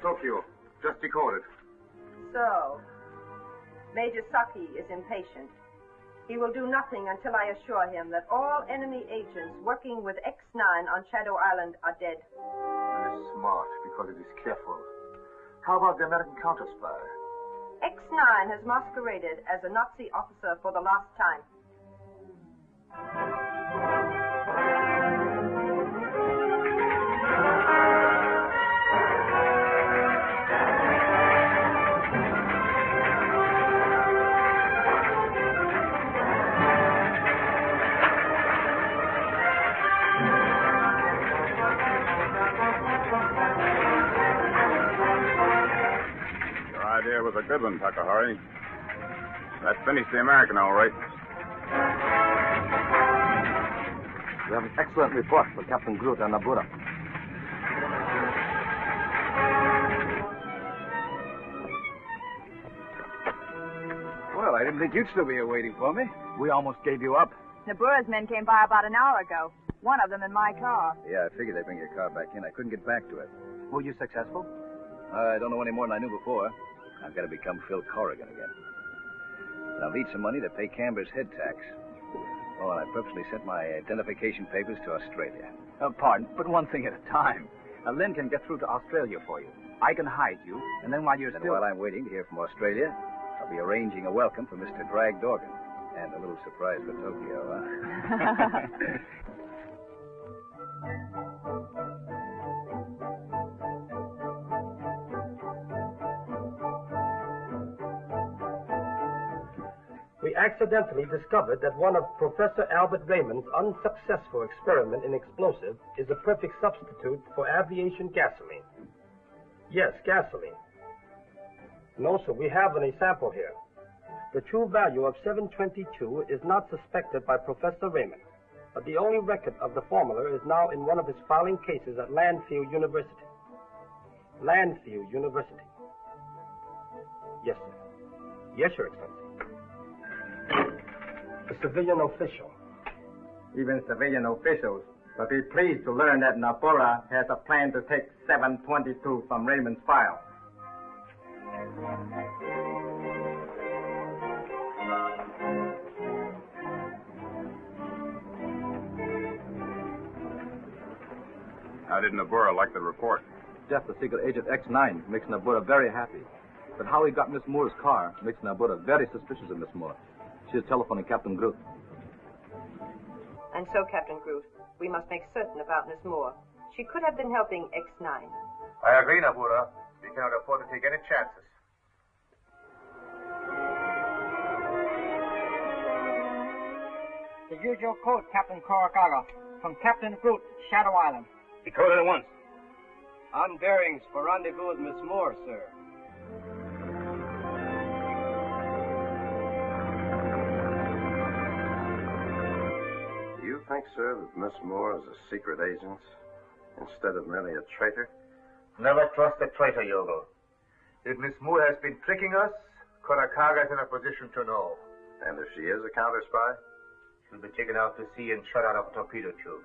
Tokyo. Just decoded. So, Major Saki is impatient. He will do nothing until I assure him that all enemy agents working with X-9 on Shadow Island are dead. Very smart, because it is careful. How about the American counter-spy? X-9 has masqueraded as a Nazi officer for the last time. Idea was a good one, Takahari. That finished the American, all right. We have an excellent report for Captain Groot and Nabura. Well, I didn't think you'd still be here waiting for me. We almost gave you up. Nabura's men came by about an hour ago. One of them in my car. Yeah, I figured they'd bring your car back in. I couldn't get back to it. Were you successful? I don't know any more than I knew before. I've got to become Phil Corrigan again. I'll need some money to pay Camber's head tax. Oh, and I purposely sent my identification papers to Australia. Pardon, but one thing at a time. Lynn can get through to Australia for you. I can hide you, and then while you're And still... while I'm waiting to hear from Australia, I'll be arranging a welcome for Mr. Drag Dorgan. And a little surprise for Tokyo, huh? We accidentally discovered that one of Professor Albert Raymond's unsuccessful experiment in explosive is a perfect substitute for aviation gasoline. Yes, gasoline. No, sir, we have an example here. The true value of 722 is not suspected by Professor Raymond, but the only record of the formula is now in one of his filing cases at Landfield University. Landfield University. Yes, sir. Yes, Your Excellency. A civilian official. Even civilian officials will be pleased to learn that Nabura has a plan to take 722 from Raymond's file. How did Nabura like the report? Jeff, the secret agent X-9 makes Nabura very happy. But how he got Miss Moore's car makes Nabura very suspicious of Miss Moore. She is telephoning Captain Groot. And so, Captain Groot, we must make certain about Miss Moore. She could have been helping X-9. I agree, Nabura. We cannot afford to take any chances. The usual code, Captain Korakaga. From Captain Groot, Shadow Island. Decode it at once. On bearings for rendezvous with Miss Moore, sir. Do you think, sir, that Miss Moore is a secret agent instead of merely a traitor? Never trust a traitor, Yogo. If Miss Moore has been tricking us, Korakaga is in a position to know. And if she is a counter-spy? She'll be taken out to sea and shot out of a torpedo tube.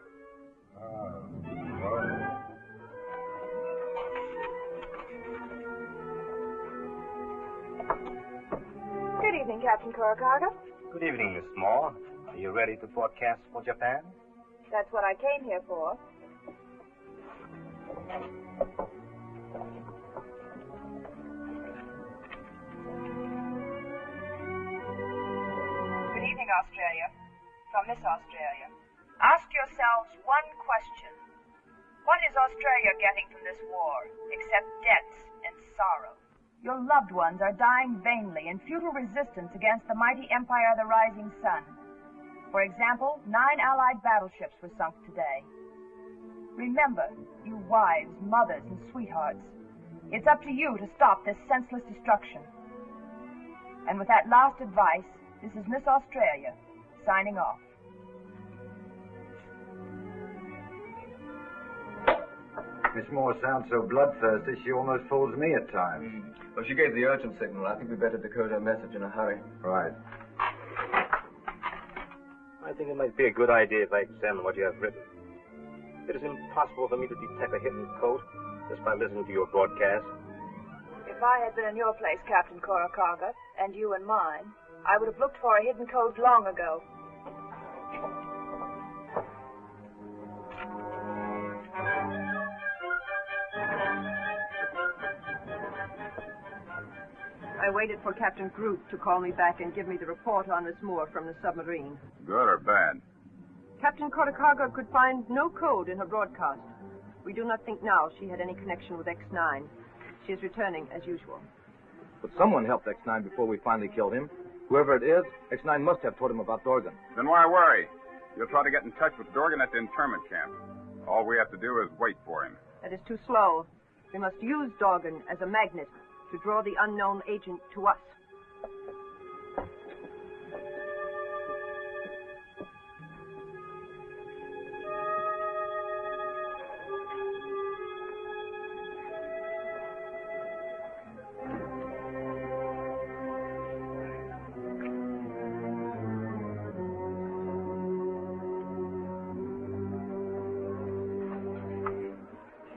Good evening, Captain Korakaga. Good evening, Miss Moore. Are you ready to broadcast for Japan? That's what I came here for. Good evening, Australia. From Miss Australia. Ask yourselves one question. What is Australia getting from this war, except debts and sorrow? Your loved ones are dying vainly in futile resistance against the mighty empire of the rising sun. For example, 9 Allied battleships were sunk today. Remember, you wives, mothers, and sweethearts, it's up to you to stop this senseless destruction. And with that last advice, this is Miss Australia, signing off. Miss Moore sounds so bloodthirsty, she almost fools me at times. Well, she gave the urgent signal. I think we'd better decode her message in a hurry. Right. I think it might be a good idea if I examine what you have written. It is impossible for me to detect a hidden code just by listening to your broadcast. If I had been in your place, Captain Korakaga, and you in mine, I would have looked for a hidden code long ago. I waited for Captain Groot to call me back and give me the report on Miss Moore from the submarine. Good or bad? Captain Korakaga could find no code in her broadcast. We do not think now she had any connection with X-9. She is returning as usual. But someone helped X-9 before we finally killed him. Whoever it is, X-9 must have told him about Dorgan. Then why worry? You'll try to get in touch with Dorgan at the internment camp. All we have to do is wait for him. That is too slow. We must use Dorgan as a magnet to draw the unknown agent to us.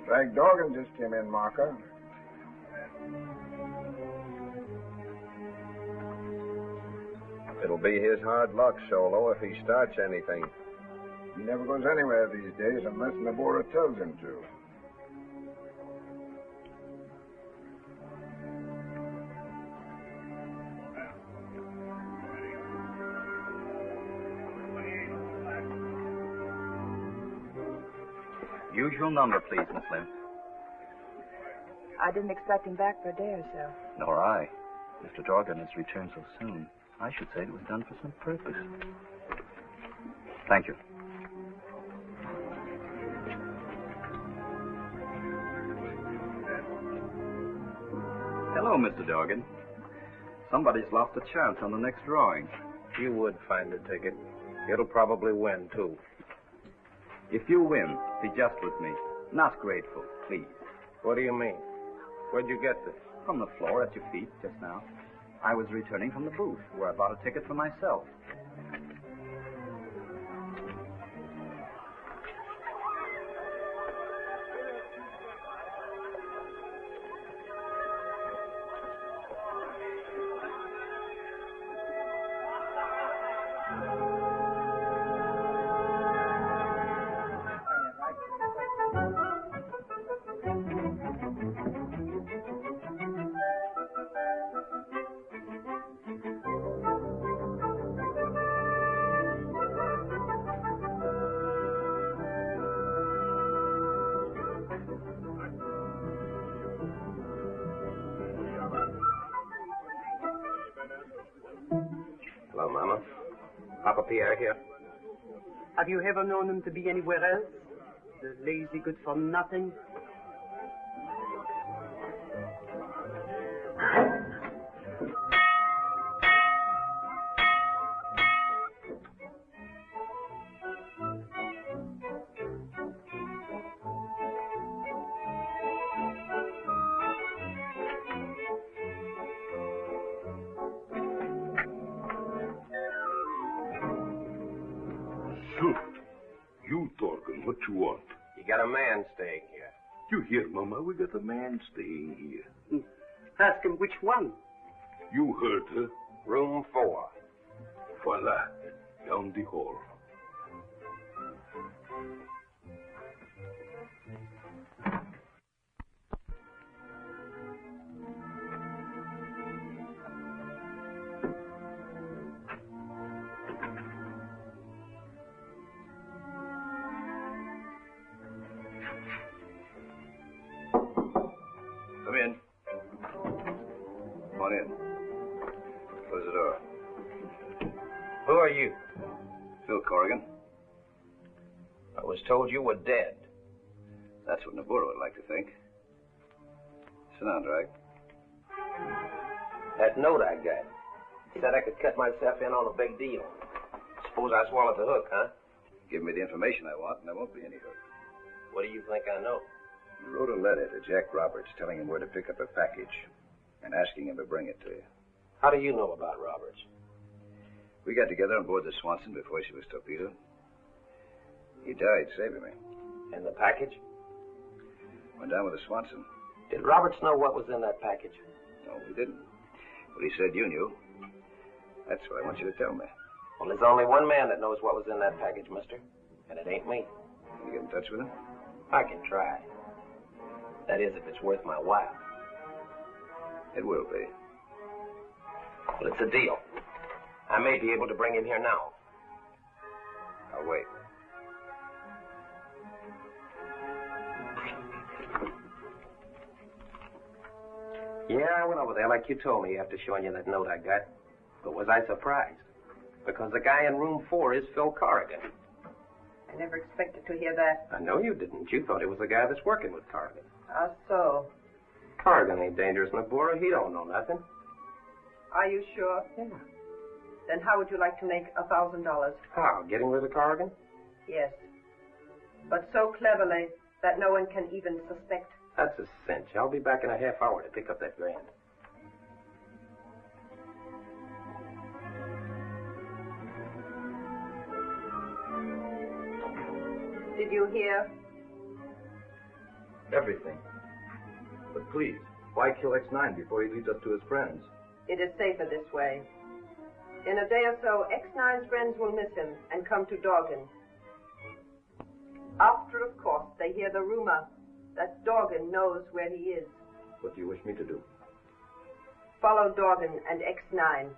Frank Dorgan just came in, Marker. It'll be his hard luck, Solo, if he starts anything. He never goes anywhere these days unless Nabora tells him to. Usual number, please, Miss Lynn. I didn't expect him back for a day or so. Nor I. Mr. Dorgan has returned so soon. I should say it was done for some purpose. Thank you. Hello, Mr. Dorgan. Somebody's lost a chance on the next drawing. You would find the ticket. It'll probably win, too. If you win, be just with me. Not grateful, please. What do you mean? Where'd you get this? From the floor at your feet just now. I was returning from the booth where I bought a ticket for myself. Hello, Mama. Papa Pierre here. Have you ever known him to be anywhere else? The lazy good-for-nothing? You, Dorgan, what you want? You got a man staying here. You hear, Mama? We got a man staying here. Ask him which one. You heard her. Room 4. Voila. Down the hall. Come in. Come on in. Close the door. Who are you? Phil Corrigan. I was told you were dead. That's what Nabora would like to think. Sit down, Drag. That note I got. Said I could cut myself in on a big deal. Suppose I swallowed the hook, huh? Give me the information I want, and there won't be any hook. What do you think I know? You wrote a letter to Jack Roberts telling him where to pick up a package and asking him to bring it to you. How do you know about Roberts? We got together on board the Swanson before she was torpedoed. He died saving me. And the package? Went down with the Swanson. Did Roberts know what was in that package? No, we didn't. But he said you knew. That's what I want you to tell me. Well, there's only one man that knows what was in that package, mister. And it ain't me. Can you get in touch with him? I can try. That is, if it's worth my while. It will be. Well, it's a deal. I may be able to bring him here now. I'll wait. Yeah, I went over there like you told me after showing you that note I got. But was I surprised? Because the guy in room 4 is Phil Corrigan. I never expected to hear that. I know you didn't. You thought it was the guy that's working with Corrigan. How so? Corrigan ain't dangerous, Nabora. He don't know nothing. Are you sure? Yeah. Then how would you like to make $1,000? How? Getting rid of Corrigan? Yes. But so cleverly that no one can even suspect. That's a cinch. I'll be back in a half hour to pick up that grand. Did you hear? Everything. But please, why kill X-9 before he leads us to his friends? It is safer this way. In a day or so, X-9's friends will miss him and come to Dorgan. After, of course, they hear the rumor that Dorgan knows where he is. What do you wish me to do? Follow Dorgan and X-9.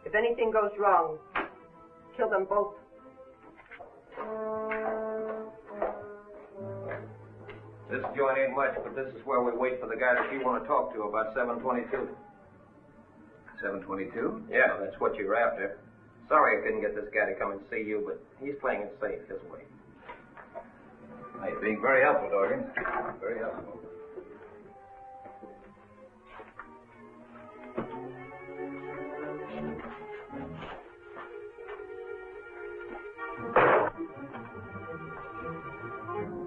If anything goes wrong, kill them both. This joint ain't much, but this is where we wait for the guy that you want to talk to about 722. 722? Yeah, that's what you're after. Sorry I couldn't get this guy to come and see you, but he's playing it safe his way. You're being very helpful, Dorgan. Very helpful.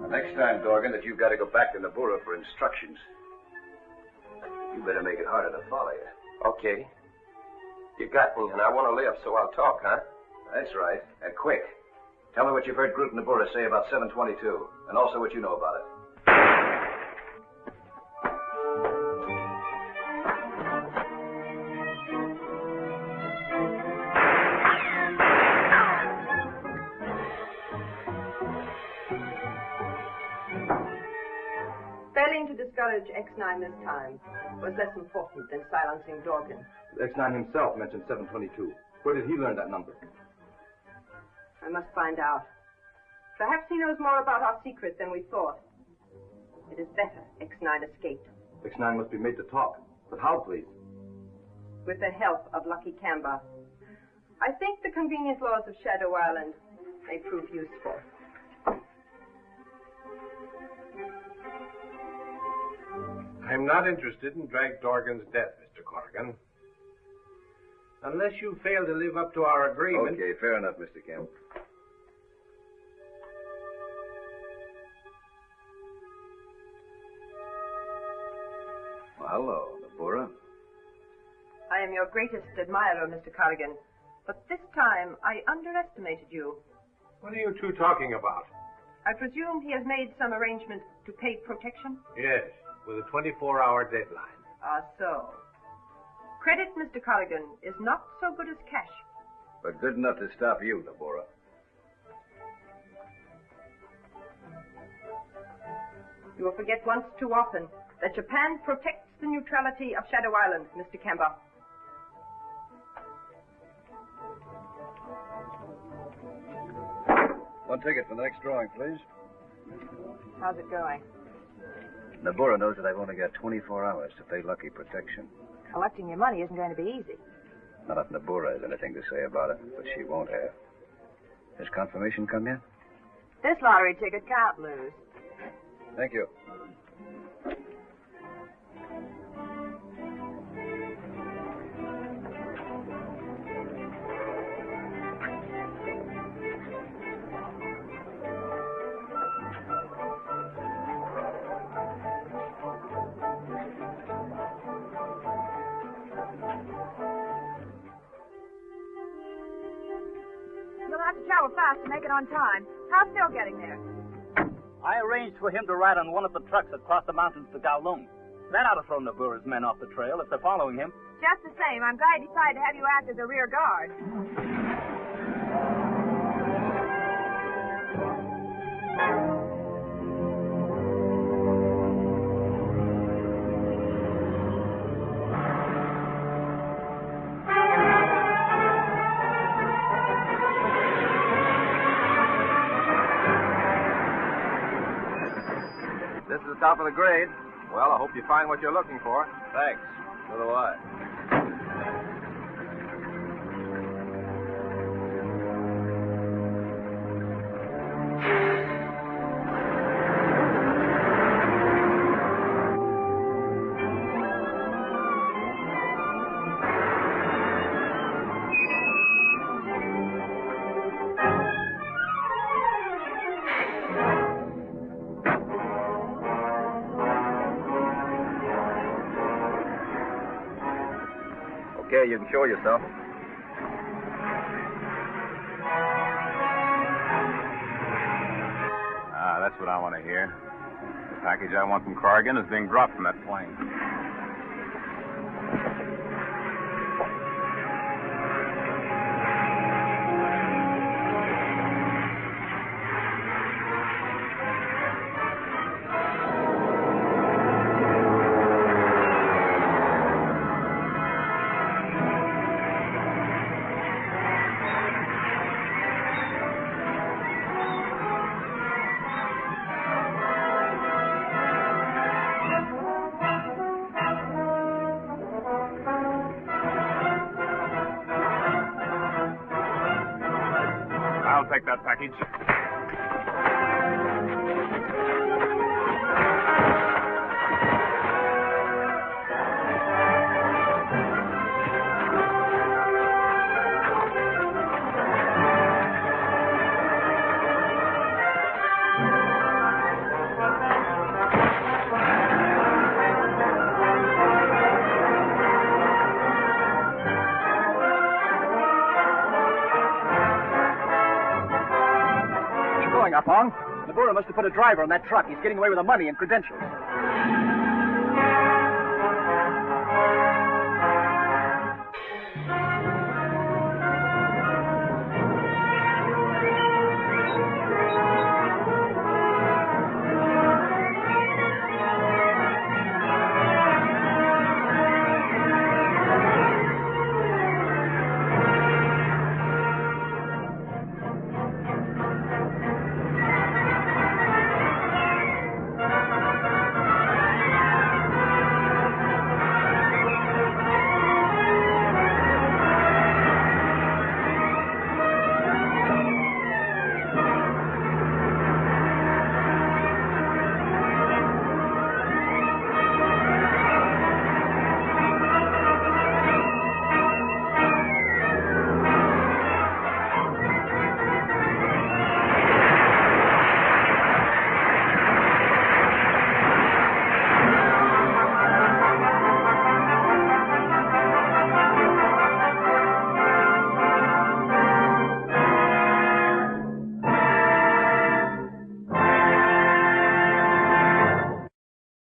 The next time, Dorgan, that you've got to go back to Nabura for instructions, you better make it harder to follow you. Okay. You got me, and I want to live, so I'll talk, huh? That's right, and quick. Tell me what you've heard Groot and Nabura say about 722, and also what you know about it. Failing to discourage X-9 this time was less important than silencing Dorgan. X-9 himself mentioned 722. Where did he learn that number? I must find out. Perhaps he knows more about our secret than we thought. It is better X-9 escaped. X-9 must be made to talk. But how, please? With the help of Lucky Kamba. I think the convenient laws of Shadow Island may prove useful. I'm not interested in Drag Dorgan's death, Mr. Corrigan. Unless you fail to live up to our agreement... Okay, fair enough, Mr. Kemp. Well, hello, Nabura. I am your greatest admirer, Mr. Corrigan. But this time, I underestimated you. What are you two talking about? I presume he has made some arrangement to pay protection? Yes, with a 24-hour deadline. Ah, so. Credit, Mr. Corrigan, is not so good as cash. But good enough to stop you, Nabura. You will forget once too often that Japan protects the neutrality of Shadow Island, Mr. Kemba. One ticket for the next drawing, please. How's it going? Nabura knows that I've only got 24 hours to pay Lucky protection. Collecting your money isn't going to be easy. Not if Nabura has anything to say about it, but she won't have. Has confirmation come yet? This lottery ticket can't lose. Thank you. You'll have to travel fast to make it on time. How's Phil getting there? I arranged for him to ride on one of the trucks that crossed the mountains to Kowloon. That ought to throw Nabura's men off the trail if they're following him. Just the same, I'm glad he decided to have you act as a rear guard. This is the top of the grade. Well, I hope you find what you're looking for. Thanks. So do I. Okay, you can show yourself. Ah, that's what I want to hear. The package I want from Corrigan is being dropped from that plane. I'll take that package. Upon. Nabura must have put a driver on that truck. He's getting away with the money and credentials.